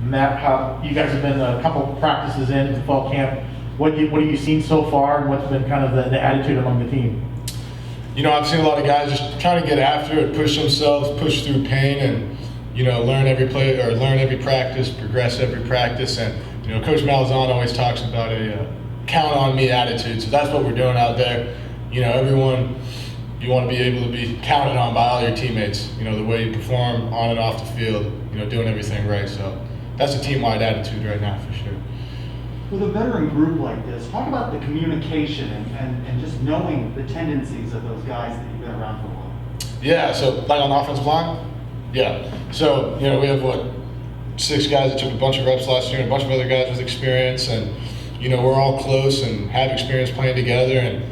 Matt, how you guys have been a couple practices into fall camp. What have you seen so far, and what's been kind of the attitude among the team? I've seen a lot of guys just trying to get after it, push themselves, push through pain, and learn every play or learn every practice, progress every practice. And Coach Malzahn always talks about a count on me attitude. So that's what we're doing out there. Everyone, you want to be able to be counted on by all your teammates. The way you perform on and off the field, doing everything right. So that's a team-wide attitude right now for sure. With a veteran group like this, talk about the communication and just knowing the tendencies of those guys that you've been around for a while. Yeah, so like on the offensive line? Yeah. So, we have 6 guys that took a bunch of reps last year and a bunch of other guys with experience, and we're all close and have experience playing together, and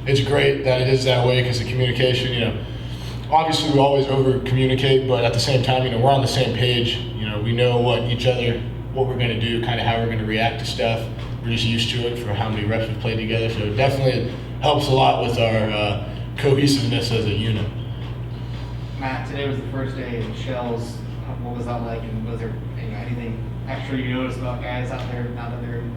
it's great that it is that way because the communication, obviously we always over communicate, but at the same time, we're on the same page. We know what we're going to do, kind of how we're going to react to stuff. We're just used to it for how many reps we've played together, so it definitely helps a lot with our cohesiveness as a unit. Matt, today was the first day in Shells. What was that like, and was there anything extra you noticed about guys out there now that they're in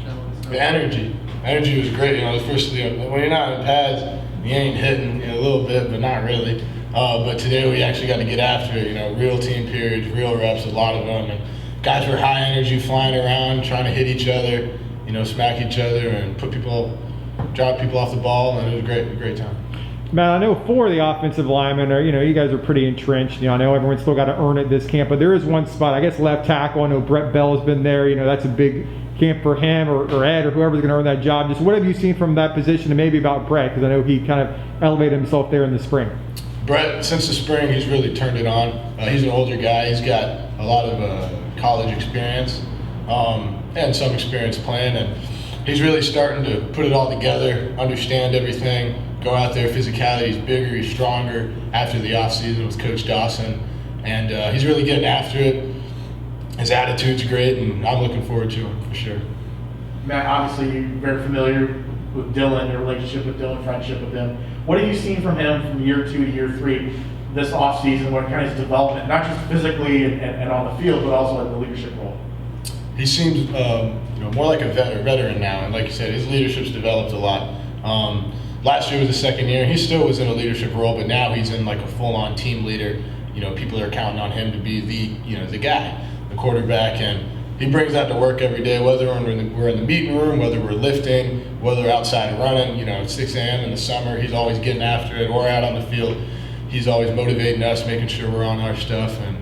Shells? The energy was great. The first when you're not in pads, you ain't hitting a little bit, but not really. But today we actually got to get after it. Real team periods, real reps, a lot of them. And guys were high energy, flying around, trying to hit each other, smack each other, and drop people off the ball, and it was a great time. Matt, I know 4 of the offensive linemen are, you guys are pretty entrenched. I know everyone's still got to earn it this camp, but there is one spot, I guess left tackle. I know Brett Bell has been there. That's a big camp for him or Ed or whoever's going to earn that job. Just what have you seen from that position, and maybe about Brett, because I know he kind of elevated himself there in the spring. Brett, since the spring, he's really turned it on. He's an older guy. He's got a lot of college experience and some experience playing, and he's really starting to put it all together, understand everything, go out there. Physicality, he's bigger, he's stronger after the offseason with Coach Dawson, and he's really getting after it. His attitude's great, and I'm looking forward to it for sure. Matt, obviously you're very familiar with Dylan, your relationship with Dylan, friendship with him. What have you seen from him from year 2 to year 3 this offseason? What kind of his development, not just physically and on the field, but also in the leadership role? He seems more like a veteran now, and like you said, his leadership's developed a lot. Last year was the second year, and he still was in a leadership role, but now he's in like a full-on team leader. People are counting on him to be the guy, the quarterback, and he brings that to work every day, whether we're in the meeting room, whether we're lifting, whether we're outside running, at 6 a.m. in the summer, he's always getting after it, or out on the field. He's always motivating us, making sure we're on our stuff, and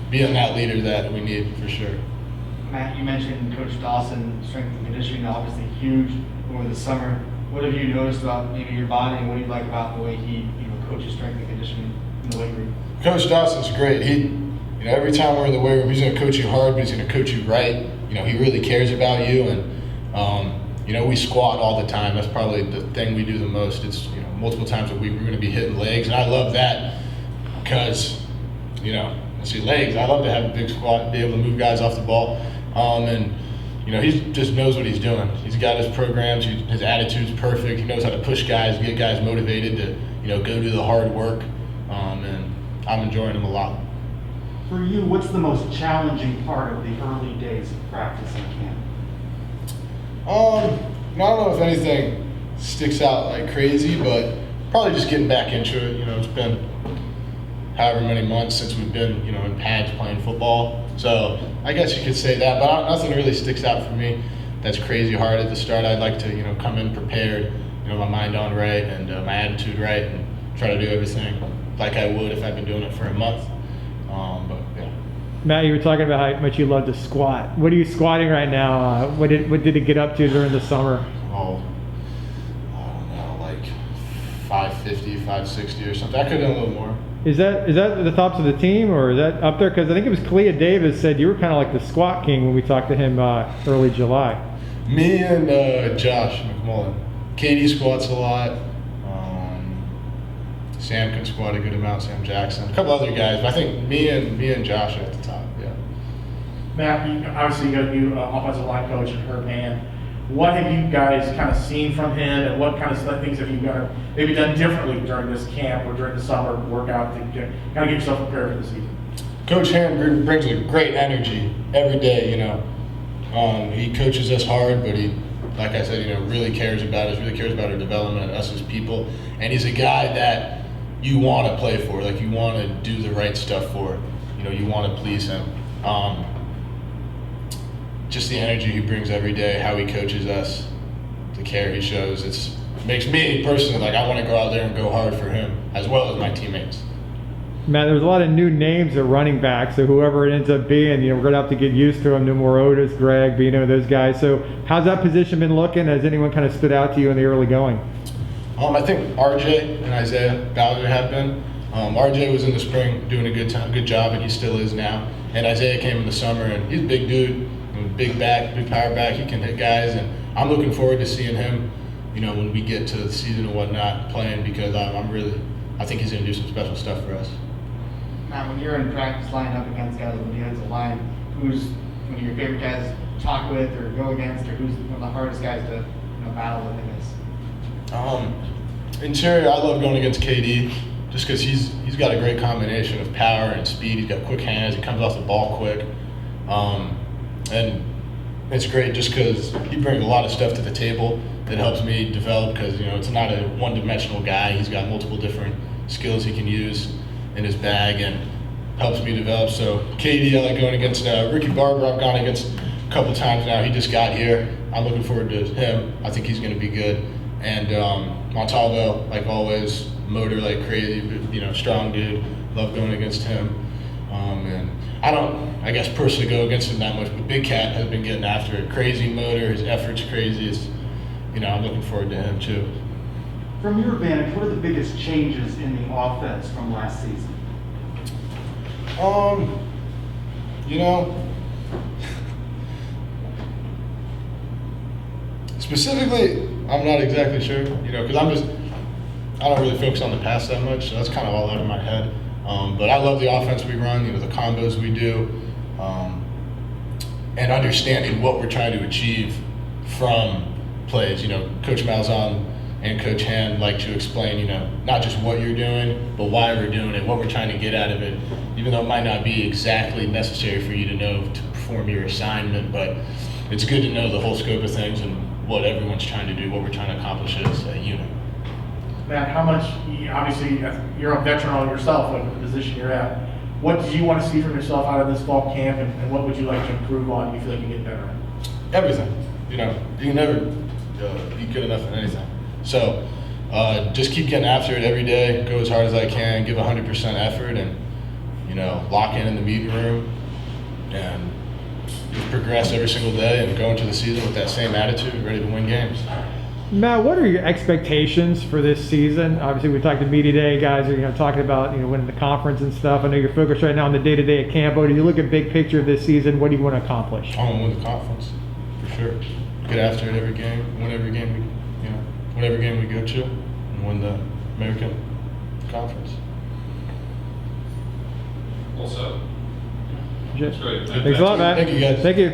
being that leader that we need for sure. Matt, you mentioned Coach Dawson, strength and conditioning, obviously huge over the summer. What have you noticed about maybe your body, and what do you like about the way he coaches strength and conditioning in the weight room? Coach Dawson's great. He, every time we're in the weight room, he's going to coach you hard, but he's going to coach you right. He really cares about you, and we squat all the time. That's probably the thing we do the most. It's multiple times a week we're going to be hitting legs, and I love that because I see legs. I love to have a big squat, be able to move guys off the ball, and he just knows what he's doing. He's got his programs. His attitude's perfect. He knows how to push guys, get guys motivated to go do the hard work, and I'm enjoying him a lot. For you, what's the most challenging part of the early days of practice and camp? I don't know if anything sticks out like crazy, but probably just getting back into it. It's been however many months since we've been, in pads playing football. So I guess you could say that, but nothing really sticks out for me that's crazy hard at the start. I'd like to, come in prepared, my mind on right and my attitude right, and try to do everything like I would if I'd been doing it for a month. But yeah. Matt, you were talking about how much you love to squat. What are you squatting right now? What did it get up to during the summer? Oh, I don't know, like 550, 560 or something. I could have done a little more. Is that the tops of the team, or is that up there? Because I think it was Kalia Davis said you were kind of like the squat king when we talked to him early July. Me and Josh McMullen. Katie squats a lot. Sam can squat a good amount. Sam Jackson, a couple other guys, but I think me and Josh are at the top. Yeah. Matt, obviously you got a new offensive line coach in Herb Hand. What have you guys kind of seen from him, and what kind of things have you maybe done differently during this camp or during the summer workout to kind of get yourself prepared for the season? Coach Hand brings a great energy every day. You know, he coaches us hard, but he, like I said, you know, really cares about us, really cares about our development, us as people, and he's a guy that you want to play for, like you want to do the right stuff for. You know, you want to please him. Just the energy he brings every day, how he coaches us, the care he shows, it makes me personally, like I want to go out there and go hard for him as well as my teammates. Matt, there's a lot of new names at running back, so whoever it ends up being, you know, we're going to have to get used to them. No more Otis, Greg, Bino, those guys. So how's that position been looking? Has anyone kind of stood out to you in the early going? I think RJ and Isaiah Bowser have been. RJ was in the spring doing a good job, and he still is now. And Isaiah came in the summer, and he's a big dude, big back, big power back. He can hit guys, and I'm looking forward to seeing him, you know, when we get to the season and whatnot, playing, because I think he's going to do some special stuff for us. Matt, when you're in practice lining up against guys on the defensive line, who's one of your favorite guys to talk with or go against, or who's one of the hardest guys to battle with, I guess? Interior, I love going against KD just because he's got a great combination of power and speed. He's got quick hands. He comes off the ball quick. And it's great just because he brings a lot of stuff to the table that helps me develop, because, you know, it's not a one-dimensional guy. He's got multiple different skills he can use in his bag and helps me develop. So KD, I like going against Ricky Barber. I've gone against a couple times now. He just got here. I'm looking forward to him. I think he's going to be good. And Montalvo, like always, motor like crazy, but, you know, strong dude. Love going against him. And I don't, I guess, personally go against him that much, but Big Cat has been getting after it. Crazy motor, his effort's crazy. You know, I'm looking forward to him too. From your vantage, what are the biggest changes in the offense from last season? You know, specifically, I'm not exactly sure, you know, because I don't really focus on the pass that much, so that's kind of all out of my head. But I love the offense we run, you know, the combos we do, and understanding what we're trying to achieve from plays. You know, Coach Malzahn and Coach Hand like to explain, you know, not just what you're doing, but why we're doing it, what we're trying to get out of it, even though it might not be exactly necessary for you to know to perform your assignment, but it's good to know the whole scope of things and what everyone's trying to do, what we're trying to accomplish as a unit. Matt, how much, obviously, you're a veteran yourself, like the position you're at. What do you want to see from yourself out of this fall camp, and what would you like to improve on? You feel like you get better at? Everything. You know, you can never be good enough at anything. So just keep getting after it every day, go as hard as I can, give 100% effort, and, you know, lock in the meeting room, and just progress every single day and go into the season with that same attitude, ready to win games. Matt, what are your expectations for this season? Obviously, we talked to Media Day, guys are talking about winning the conference and stuff. I know you're focused right now on the day-to-day at Campo. Do you look at big picture of this season? What do you want to accomplish? I want to win the conference for sure. Get after it every game, win every game we go to, and win the American Conference. Also, That's great. Thanks a lot, Matt. Thank you, guys. Thank you.